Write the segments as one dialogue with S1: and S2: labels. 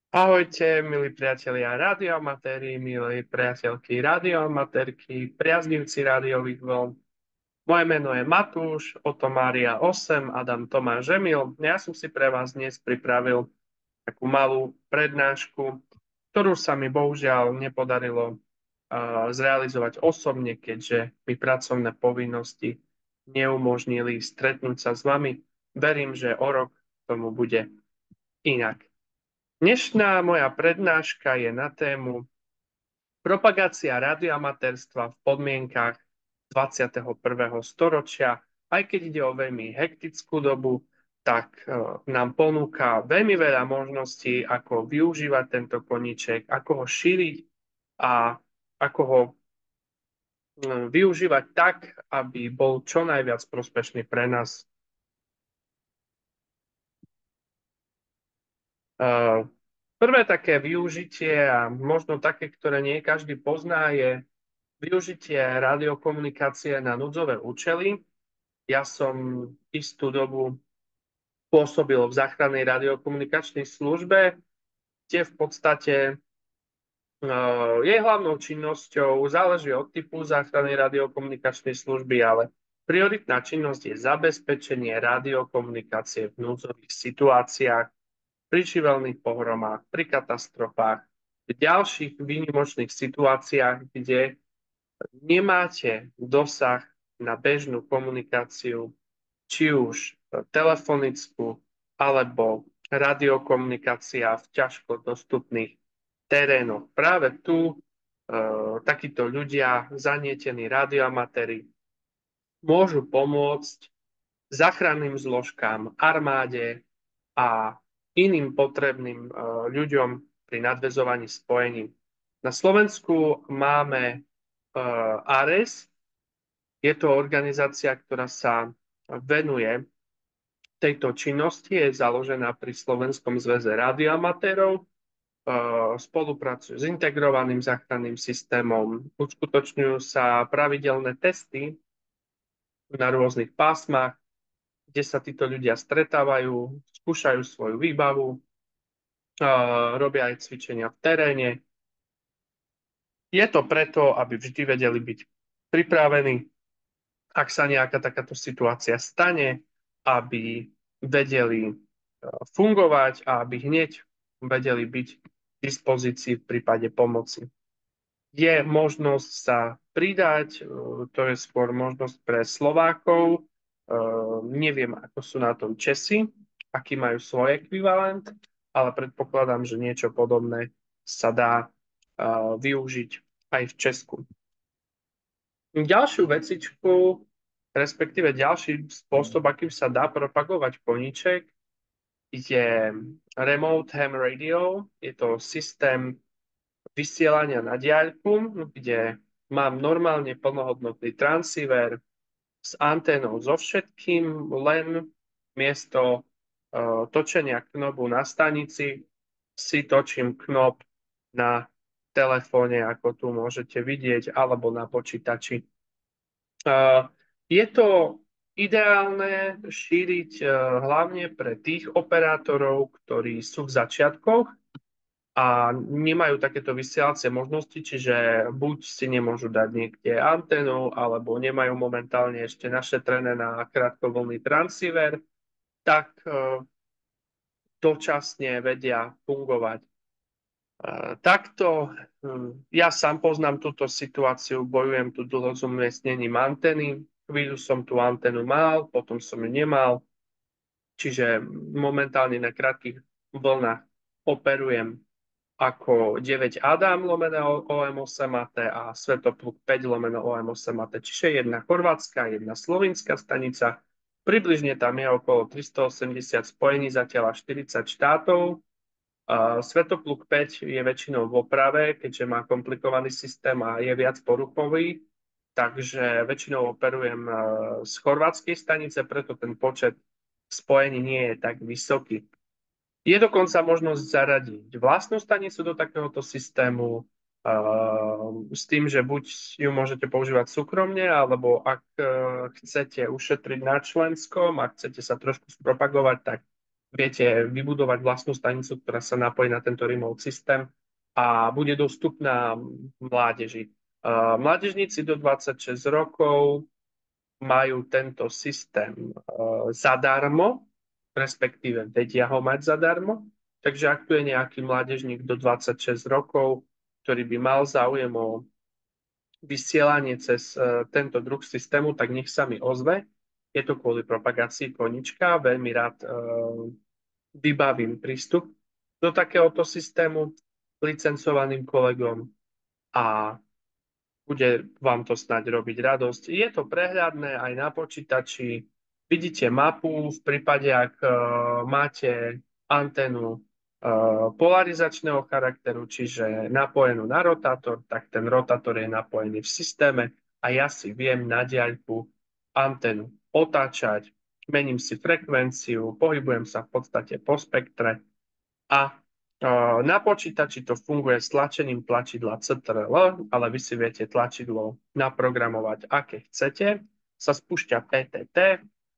S1: Ahojte, milí priatelia radioamatéri, milí priateľky radioamatérky, priaznivci rádiových vln. Moje meno je Matúš, Oto Mária 8, Adam Tomáš Emil. Ja som si pre vás dnes pripravil takú malú prednášku, ktorú sa mi bohužiaľ nepodarilo zrealizovať osobne, keďže mi pracovné povinnosti neumožnili stretnúť sa s vami. Verím, že o rok tomu bude inak. Dnešná moja prednáška je na tému propagácia radioamatérstva v podmienkach 21. storočia. Aj keď ide o veľmi hektickú dobu, tak nám ponúka veľmi veľa možností, ako využívať tento koníček, ako ho šíriť a ako ho využívať tak, aby bol čo najviac prospešný pre nás. Prvé také využitie a možno také, ktoré nie každý pozná, je využitie radiokomunikácie na núdzové účely. Ja som istú dobu pôsobil v záchrannej radiokomunikačnej službe, kde v podstate jej hlavnou činnosťou záleží od typu záchrannej radiokomunikačnej služby, ale prioritná činnosť je zabezpečenie radiokomunikácie v núdzových situáciách, pri živelných pohromách, pri katastrofách, v ďalších výnimočných situáciách, kde nemáte dosah na bežnú komunikáciu, či už telefonickú, alebo radiokomunikácia v ťažko dostupných terénoch. Práve tu takíto ľudia, zanietení radioamatéri, môžu pomôcť záchranným zložkám, armáde a iným potrebným ľuďom pri nadväzovaní spojení. Na Slovensku máme ARES. Je to organizácia, ktorá sa venuje tejto činnosti, je založená pri Slovenskom zväze radioamatérov, spolupracujú s integrovaným záchranným systémom, uskutočňujú sa pravidelné testy na rôznych pásmach, kde sa títo ľudia stretávajú, skúšajú svoju výbavu, robia aj cvičenia v teréne. Je to preto, aby vždy vedeli byť pripravení, ak sa nejaká takáto situácia stane, aby vedeli fungovať a aby hneď vedeli byť k dispozícii v prípade pomoci. Je možnosť sa pridať, to je skôr možnosť pre Slovákov. Neviem, ako sú na tom Česi, aký majú svoj ekvivalent, ale predpokladám, že niečo podobné sa dá využiť aj v Česku. Ďalšiu vecičku, respektíve ďalší spôsob, akým sa dá propagovať koníček, je Remote Ham Radio. Je to systém vysielania na diaľku, kde mám normálne plnohodnotný transceiver s anténou so všetkým, len miesto točenia knobu na stanici si točím knop na telefóne, ako tu môžete vidieť, alebo na počítači. Je to ideálne šíriť hlavne pre tých operátorov, ktorí sú v začiatkoch a nemajú takéto vysielacie možnosti, čiže buď si nemôžu dať niekde anténu, alebo nemajú momentálne ešte našetrené na krátkovlnný transceiver, tak dočasne vedia fungovať. Takto ja sám poznám túto situáciu, bojujem tu dlho s umiestnením antény. Chvíľu som tú anténu mal, potom som ju nemal, čiže momentálne na krátkych vlnách operujem ako 9 Adam lomeno OM8AT a Svetopluk 5 lomeno OM8AT, čiže jedna chorvátska, jedna slovinská stanica. Približne tam je okolo 380 spojení, zatiaľ 40 štátov. Svetopluk 5 je väčšinou v oprave, keďže má komplikovaný systém a je viac poruchový, takže väčšinou operujem z chorvátskej stanice, preto ten počet spojení nie je tak vysoký. Je dokonca možnosť zaradiť vlastnú stanicu do takéhoto systému s tým, že buď ju môžete používať súkromne, alebo ak chcete ušetriť na členskom, ak chcete sa trošku spropagovať, tak viete vybudovať vlastnú stanicu, ktorá sa napojí na tento remote systém a bude dostupná mládeži. Mládežníci do 26 rokov majú tento systém zadarmo, respektíve vedia ho mať zadarmo. Takže ak tu je nejaký mládežník do 26 rokov, ktorý by mal záujem o vysielanie cez tento druh systému, tak nech sa mi ozve. Je to kvôli propagácii konička. Veľmi rád vybavím prístup do takéhoto systému licencovaným kolegom a bude vám to snáď robiť radosť. Je to prehľadné aj na počítači. Vidíte mapu v prípade, ak máte anténu polarizačného charakteru, čiže napojenú na rotátor, tak ten rotátor je napojený v systéme a ja si viem na diaľku anténu otáčať, mením si frekvenciu, pohybujem sa v podstate po spektre a na počítači to funguje s tlačením tlačidla CTRL, ale vy si viete tlačidlo naprogramovať, aké chcete. Sa spúšťa PTT,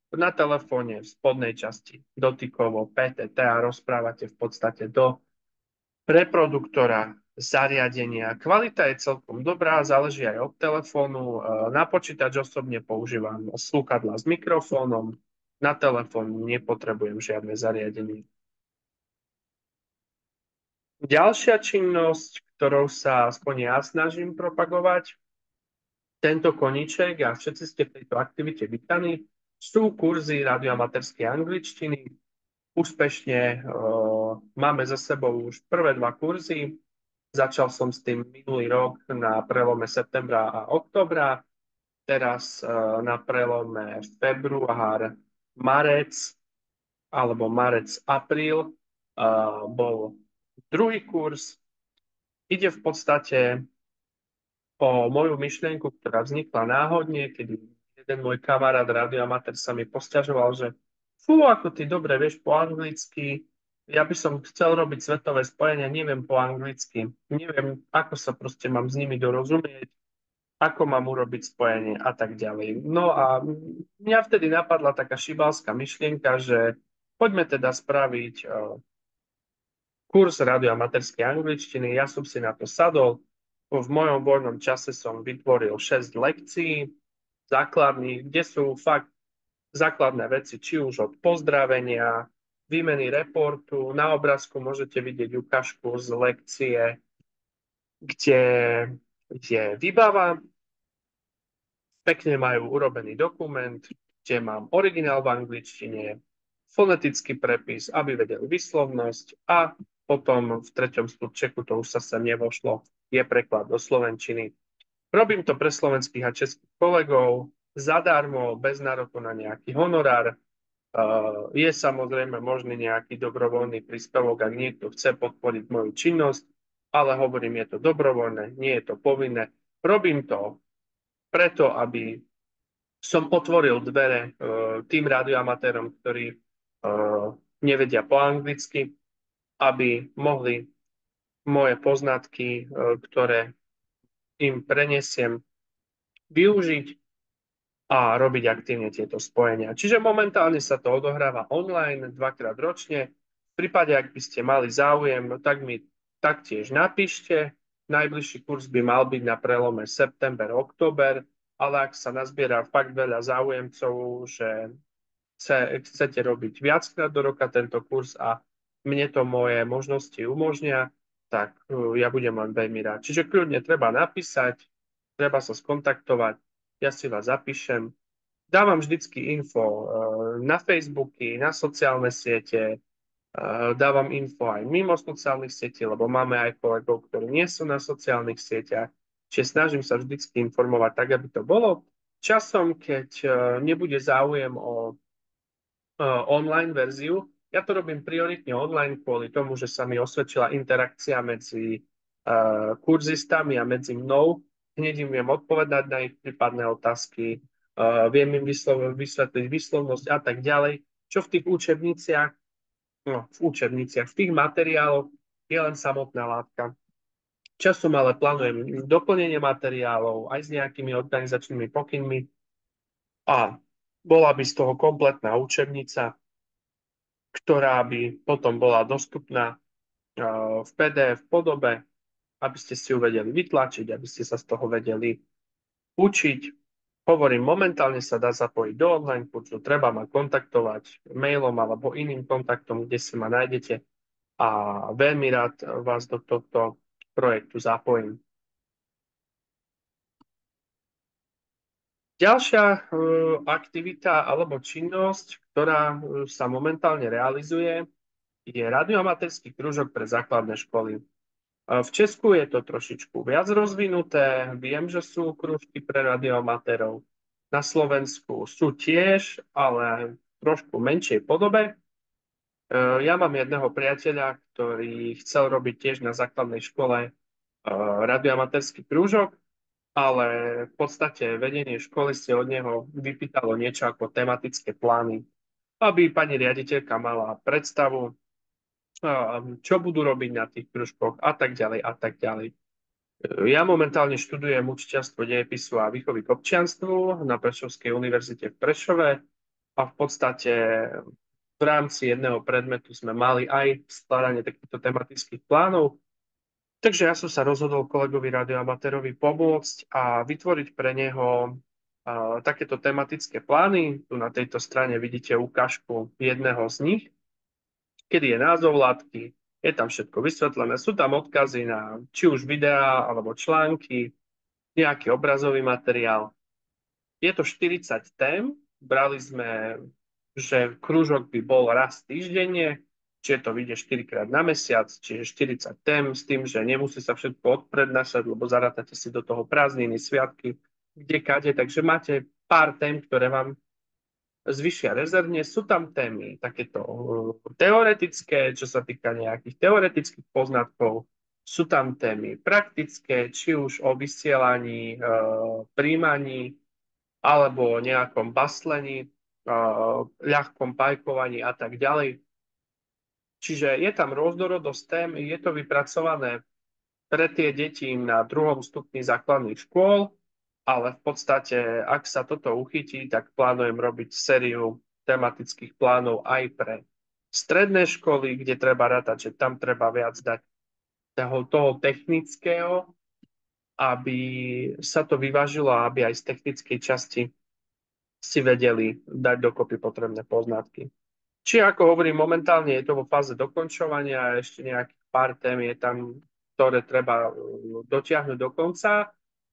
S1: na telefóne v spodnej časti dotykovo PTT a rozprávate v podstate do reproduktora zariadenia. Kvalita je celkom dobrá, záleží aj od telefónu. Na počítač osobne používam slúchadlá s mikrofónom, na telefón nepotrebujem žiadne zariadenie. Ďalšia činnosť, ktorou sa aspoň ja snažím propagovať, tento koníček a všetci ste v tejto aktivite vítaní, sú kurzy radioamatérskej angličtiny. Úspešne máme za sebou už prvé 2 kurzy. Začal som s tým minulý rok na prelome septembra a októbra. Teraz na prelome február, marec alebo marec-apríl bol druhý kurz. Ide v podstate o moju myšlienku, ktorá vznikla náhodne, kedy jeden môj kamarát radioamatér sa mi posťažoval, že fú, ako ty dobre vieš po anglicky, ja by som chcel robiť svetové spojenia, neviem po anglicky, neviem, ako sa proste mám s nimi dorozumieť, ako mám urobiť spojenie a tak ďalej. No a mňa vtedy napadla taká šibalská myšlienka, že poďme teda spraviť kurz radioamatérskej angličtiny. Ja som si na to sadol. V mojom voľnom čase som vytvoril 6 lekcií základných, kde sú fakt základné veci, či už od pozdravenia, výmeny reportu. Na obrázku môžete vidieť ukážku z lekcie, kde je výbava. Pekne majú urobený dokument, kde mám originál v angličtine, fonetický prepis, aby vedeli výslovnosť a potom v 3. stupčeku, to už sa sem nevošlo, je preklad do slovenčiny. Robím to pre slovenských a českých kolegov zadarmo, bez nároku na nejaký honorár. Je samozrejme možný nejaký dobrovoľný príspevok, ak niekto chce podporiť moju činnosť, ale hovorím, je to dobrovoľné, nie je to povinné. Robím to preto, aby som otvoril dvere tým radioamatérom, ktorí nevedia po anglicky, aby mohli moje poznatky, ktoré im prenesiem, využiť a robiť aktívne tieto spojenia. Čiže momentálne sa to odohráva online 2-krát ročne. V prípade, ak by ste mali záujem, tak mi taktiež napíšte. Najbližší kurz by mal byť na prelome september-október, ale ak sa nazbiera fakt veľa záujemcov, že chcete robiť viackrát do roka tento kurz a mne to moje možnosti umožnia, tak ja budem len veľmi rád. Čiže kľudne treba napísať, treba sa skontaktovať, ja si vás zapíšem. Dávam vždycky info na Facebooky, na sociálne siete, dávam info aj mimo sociálnych sietí, lebo máme aj kolegov, ktorí nie sú na sociálnych sieťach. Čiže snažím sa vždycky informovať tak, aby to bolo. Časom, keď nebude záujem o online verziu. Ja to robím prioritne online kvôli tomu, že sa mi osvedčila interakcia medzi kurzistami a medzi mnou. Hneď im viem odpovedať na ich prípadné otázky, viem im vysvetliť výslovnosť a tak ďalej. Čo v tých učebniciach, v tých materiáloch je len samotná látka. Časom ale plánujem doplnenie materiálov aj s nejakými organizačnými pokynmi, a bola by z toho kompletná učebnica, ktorá by potom bola dostupná v PDF podobe, aby ste si ju vedeli vytlačiť, aby ste sa z toho vedeli učiť. Hovorím, momentálne sa dá zapojiť do online kurzu, treba ma kontaktovať mailom alebo iným kontaktom, kde si ma nájdete a veľmi rád vás do tohto projektu zapojím. Ďalšia aktivita alebo činnosť, ktorá sa momentálne realizuje, je radioamatérsky kružok pre základné školy. V Česku je to trošičku viac rozvinuté. Viem, že sú krúžky pre radioamatérov. Na Slovensku sú tiež, ale v trošku menšej podobe. Ja mám jedného priateľa, ktorý chcel robiť tiež na základnej škole radioamatérsky krúžok, ale v podstate vedenie školy si od neho vypýtalo niečo ako tematické plány, aby pani riaditeľka mala predstavu, čo budú robiť na tých kružkoch a tak ďalej a tak ďalej. Ja momentálne študujem učiteľstvo dejepisu a výchovy k občianstvu na Prešovskej univerzite v Prešove a v podstate v rámci jedného predmetu sme mali aj skladanie takýchto tematických plánov. Takže ja som sa rozhodol kolegovi radioamatérovi pomôcť a vytvoriť pre neho takéto tematické plány. Tu na tejto strane vidíte ukážku jedného z nich, kedy je názov látky, je tam všetko vysvetlené, sú tam odkazy na či už videá alebo články, nejaký obrazový materiál. Je to 40 tém, brali sme, že krúžok by bol raz týždenne, čiže to vyjde 4 krát na mesiac, čiže 40 tém s tým, že nemusí sa všetko odprednášať, lebo zarátate si do toho prázdniny, sviatky, kde kade, takže máte pár tém, ktoré vám zvyšia rezervne. Sú tam témy takéto teoretické, čo sa týka nejakých teoretických poznatkov. Sú tam témy praktické, či už o vysielaní, príjmaní, alebo o nejakom baslení, ľahkom pajkovaní a tak ďalej. Čiže je tam rôznorodosť tém, je to vypracované pre tie deti na 2. stupni základných škôl, ale v podstate, ak sa toto uchytí, tak plánujem robiť sériu tematických plánov aj pre stredné školy, kde treba rátať, že tam treba viac dať toho technického, aby sa to vyvážilo a aby aj z technickej časti si vedeli dať dokopy potrebné poznatky. Či ako hovorím, momentálne je to vo fáze dokončovania a ešte nejakých pár tém je tam, ktoré treba dotiahnuť do konca.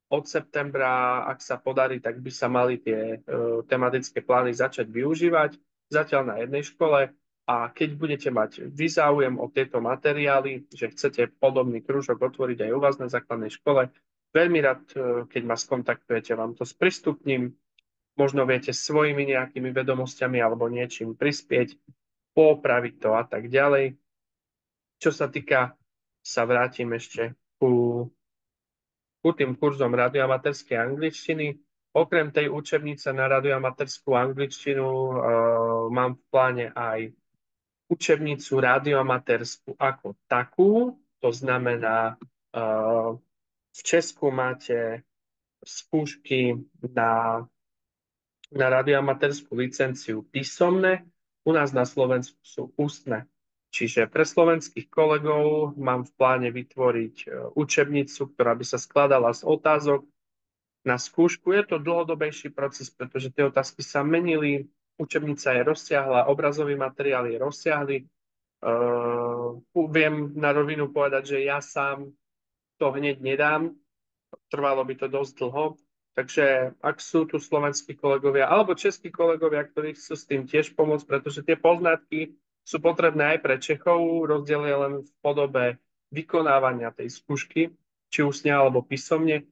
S1: Od septembra, ak sa podarí, tak by sa mali tie tematické plány začať využívať. Zatiaľ na jednej škole. A keď budete mať vy záujem o tieto materiály, že chcete podobný krúžok otvoriť aj u vás na základnej škole, veľmi rád, keď ma skontaktujete, vám to sprístupním. Možno viete svojimi nejakými vedomosťami alebo niečím prispieť, poopraviť to a tak ďalej. Čo sa týka, sa vrátim ešte ku tým kurzom radioamatérskej angličtiny. Okrem tej učebnice na radioamatérskú angličtinu mám v pláne aj učebnicu radioamatérskú ako takú. To znamená, v Česku máte skúšky na radioamatérskú licenciu písomné, u nás na Slovensku sú ústne. Čiže pre slovenských kolegov mám v pláne vytvoriť učebnicu, ktorá by sa skladala z otázok na skúšku. Je to dlhodobejší proces, pretože tie otázky sa menili, učebnica je rozsiahla, obrazový materiál je rozsiahly. Viem na rovinu povedať, že ja sám to hneď nedám, trvalo by to dosť dlho. Takže ak sú tu slovenskí kolegovia alebo českí kolegovia, ktorí chcú s tým tiež pomôcť, pretože tie poznatky sú potrebné aj pre Čechov, rozdiel je len v podobe vykonávania tej skúšky, či ústne alebo písomne.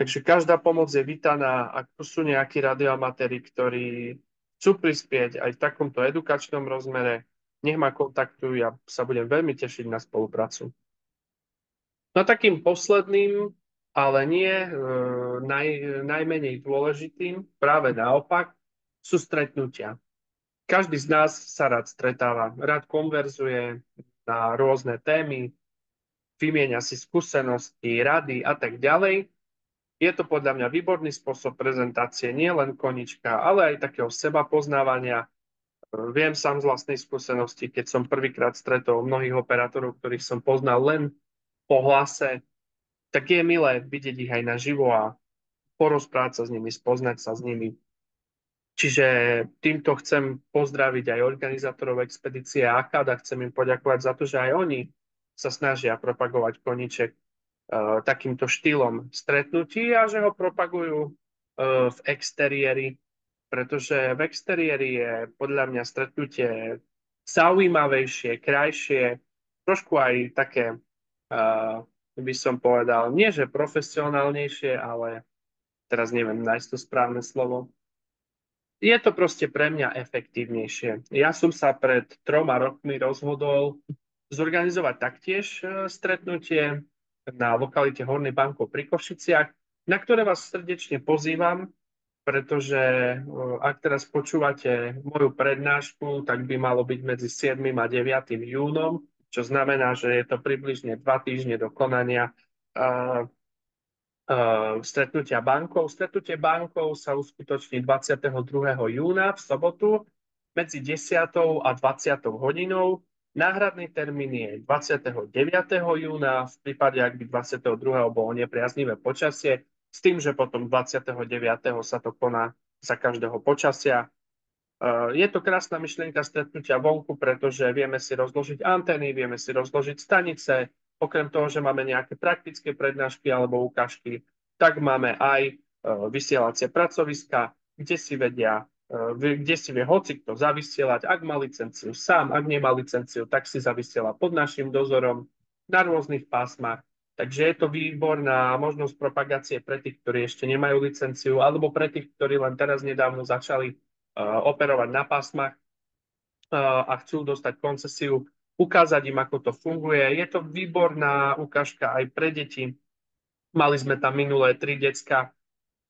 S1: Takže každá pomoc je vítaná, ak sú nejakí radioamatéri, ktorí chcú prispieť aj v takomto edukačnom rozmere, nech ma kontaktujú, ja sa budem veľmi tešiť na spoluprácu. No takým posledným, ale nie najmenej dôležitým, práve naopak, sú stretnutia. Každý z nás sa rád stretáva, rád konverzuje na rôzne témy, vymieňa si skúsenosti, rady a tak ďalej. Je to podľa mňa výborný spôsob prezentácie, nie len konička, ale aj takého seba poznávania. Viem sám z vlastnej skúsenosti, keď som prvýkrát stretol mnohých operátorov, ktorých som poznal len po hlase, tak je milé vidieť ich aj naživo a porozprávať sa s nimi, spoznať sa s nimi. Čiže týmto chcem pozdraviť aj organizátorov expedície AKAD a chcem im poďakovať za to, že aj oni sa snažia propagovať koníček takýmto štýlom stretnutí a že ho propagujú v exteriéri, pretože v exteriéri je podľa mňa stretnutie zaujímavejšie, krajšie, trošku aj také, by som povedal, nie že profesionálnejšie, ale teraz neviem nájsť to správne slovo. Je to proste pre mňa efektívnejšie. Ja som sa pred 3 rokmi rozhodol zorganizovať taktiež stretnutie na lokalite Horný Bankov pri Košiciach, na ktoré vás srdečne pozývam, pretože ak teraz počúvate moju prednášku, tak by malo byť medzi 7. a 9. júnom, čo znamená, že je to približne 2 týždne do konania stretnutia bankov. Stretnutie bankov sa uskutoční 22. júna v sobotu medzi 10. a 20. hodinou. Náhradný termín je 29. júna, v prípade, ak by 22. bolo nepriaznivé počasie, s tým, že potom 29. sa to koná za každého počasia. Je to krásna myšlienka stretnutia vonku, pretože vieme si rozložiť antény, vieme si rozložiť stanice. Okrem toho, že máme nejaké praktické prednášky alebo ukážky, tak máme aj vysielacie pracoviska, kde si vie hoci kto zavysielať. Ak má licenciu sám, ak nemá licenciu, tak si zavysiela pod našim dozorom na rôznych pásmach. Takže je to výborná možnosť propagácie pre tých, ktorí ešte nemajú licenciu, alebo pre tých, ktorí len teraz nedávno začali operovať na pásmach a chcú dostať koncesiu, ukázať im, ako to funguje. Je to výborná ukážka aj pre deti. Mali sme tam minulé 3 decka,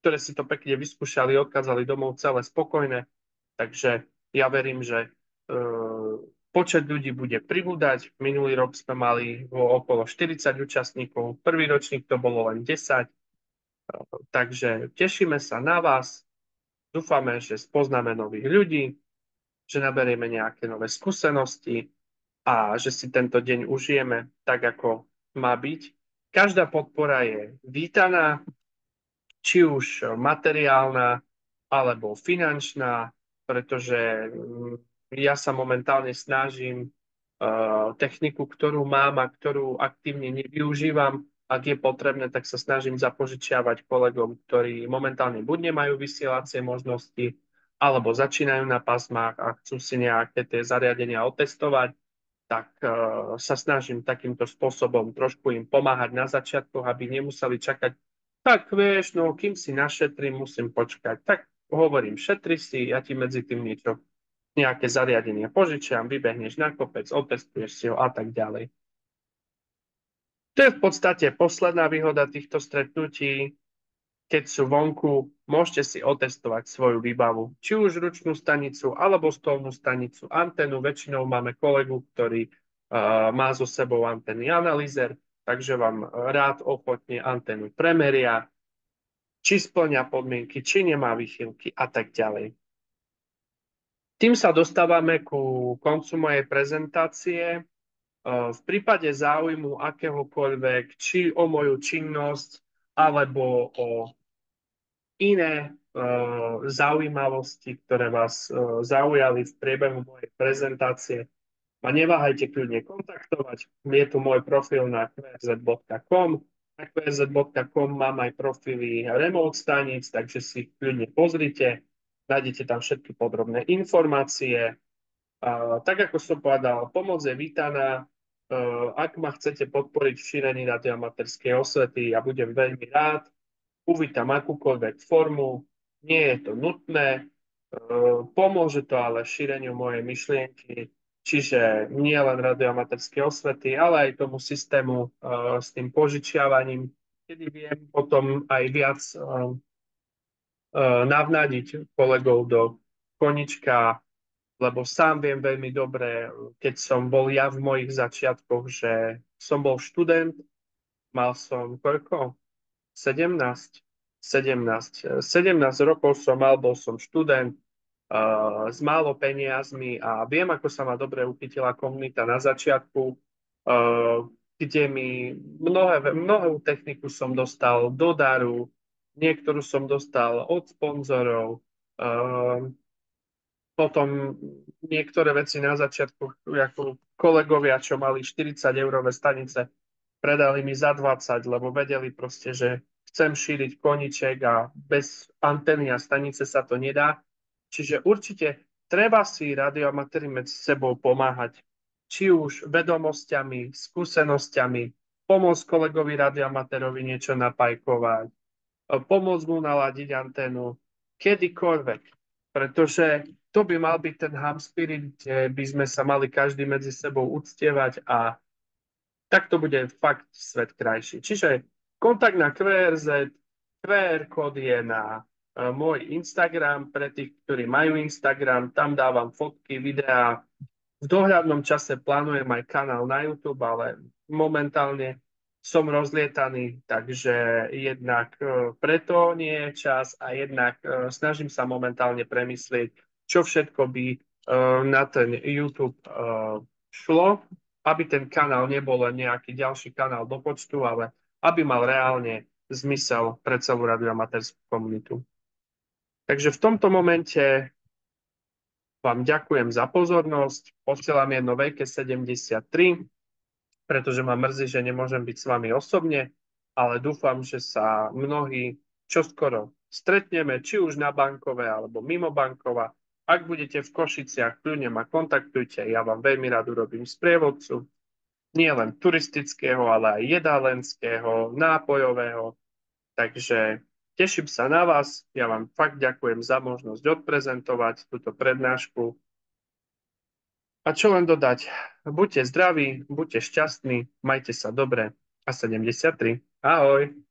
S1: ktoré si to pekne vyskúšali, odkázali domov celé spokojné. Takže ja verím, že počet ľudí bude pribúdať. Minulý rok sme mali okolo 40 účastníkov, prvý ročník to bolo len 10. Takže tešíme sa na vás. Dúfame, že spoznáme nových ľudí, že naberieme nejaké nové skúsenosti a že si tento deň užijeme tak, ako má byť. Každá podpora je vítaná, či už materiálna alebo finančná, pretože ja sa momentálne snažím techniku, ktorú mám a ktorú aktívne nevyužívam. Ak je potrebné, tak sa snažím zapožičiavať kolegom, ktorí momentálne buď nemajú vysielacie možnosti, alebo začínajú na pasmách a chcú si nejaké tie zariadenia otestovať, tak sa snažím takýmto spôsobom trošku im pomáhať na začiatku, aby nemuseli čakať. Tak vieš, no kým si našetrím, musím počkať. Tak hovorím, šetri si, ja ti medzi tým niečo, nejaké zariadenie požičiam, vybehneš na kopec, otestuješ si ho a tak ďalej. To je v podstate posledná výhoda týchto stretnutí. Keď sú vonku, môžete si otestovať svoju výbavu. Či už ručnú stanicu, alebo stolnú stanicu, antenu. Väčšinou máme kolegu, ktorý má so sebou antenný analyzer, takže vám rád ochotne antenu premeria, či splňa podmienky, či nemá výchylky a tak ďalej. Tým sa dostávame ku koncu mojej prezentácie. V prípade záujmu akéhokoľvek, či o moju činnosť, alebo o iné zaujímavosti, ktoré vás zaujali v priebehu mojej prezentácie, ma neváhajte kľudne kontaktovať. Je tu môj profil na qrz.com. Na qrz.com mám aj profily remote staníc, takže si ich kľudne pozrite. Nájdete tam všetky podrobné informácie. Tak ako som povedal, pomoc je vítaná. Ak ma chcete podporiť v šírení radioamaterskej osvety, ja budem veľmi rád. Uvítam akúkoľvek formu, nie je to nutné, pomôže to ale šíreniu mojej myšlienky, čiže nie len radioamaterskej osvety, ale aj tomu systému s tým požičiavaním, kedy viem potom aj viac navnadiť kolegov do konička, lebo sám viem veľmi dobre, keď som bol ja v mojich začiatkoch, že som bol študent, mal som koľko? 17. 17 rokov som mal, bol som študent s málo peniazmi a viem, ako sa ma dobre uchytila komunita na začiatku, kde mi mnohú techniku som dostal do daru, niektorú som dostal od sponzorov, potom niektoré veci na začiatku, ako kolegovia, čo mali 40-eurové stanice, predali mi za 20, lebo vedeli proste, že chcem šíriť koniček a bez antény a stanice sa to nedá. Čiže určite treba si radioamatéri medzi sebou pomáhať. Či už vedomosťami, skúsenosťami, pomôcť kolegovi radioamatérovi niečo napajkovať, pomôcť mu naladiť anténu, kedykoľvek. Pretože to by mal byť ten hub spirit, kde by sme sa mali každý medzi sebou uctievať a tak to bude fakt svet krajší. Čiže kontakt na QRZ, QR kód je na môj Instagram pre tých, ktorí majú Instagram, tam dávam fotky, videá. V dohľadnom čase plánujem aj kanál na YouTube, ale momentálne som rozlietaný, takže jednak preto nie je čas a jednak snažím sa momentálne premyslieť, čo všetko by na ten YouTube šlo, aby ten kanál nebol len nejaký ďalší kanál do počtu, ale aby mal reálne zmysel pre celú radioamatérskú komunitu. Takže v tomto momente vám ďakujem za pozornosť. Posielam jedno veľké 73, pretože ma mrzí, že nemôžem byť s vami osobne, ale dúfam, že sa mnohí čoskoro stretneme, či už na bankové alebo mimo bankova. Ak budete v Košiciach, kľudne ma kontaktujte, ja vám veľmi rád urobím sprievodcu, nie len turistického, ale aj jedálenského, nápojového. Takže teším sa na vás, ja vám fakt ďakujem za možnosť odprezentovať túto prednášku. A čo len dodať, buďte zdraví, buďte šťastní, majte sa dobre a 73. Ahoj!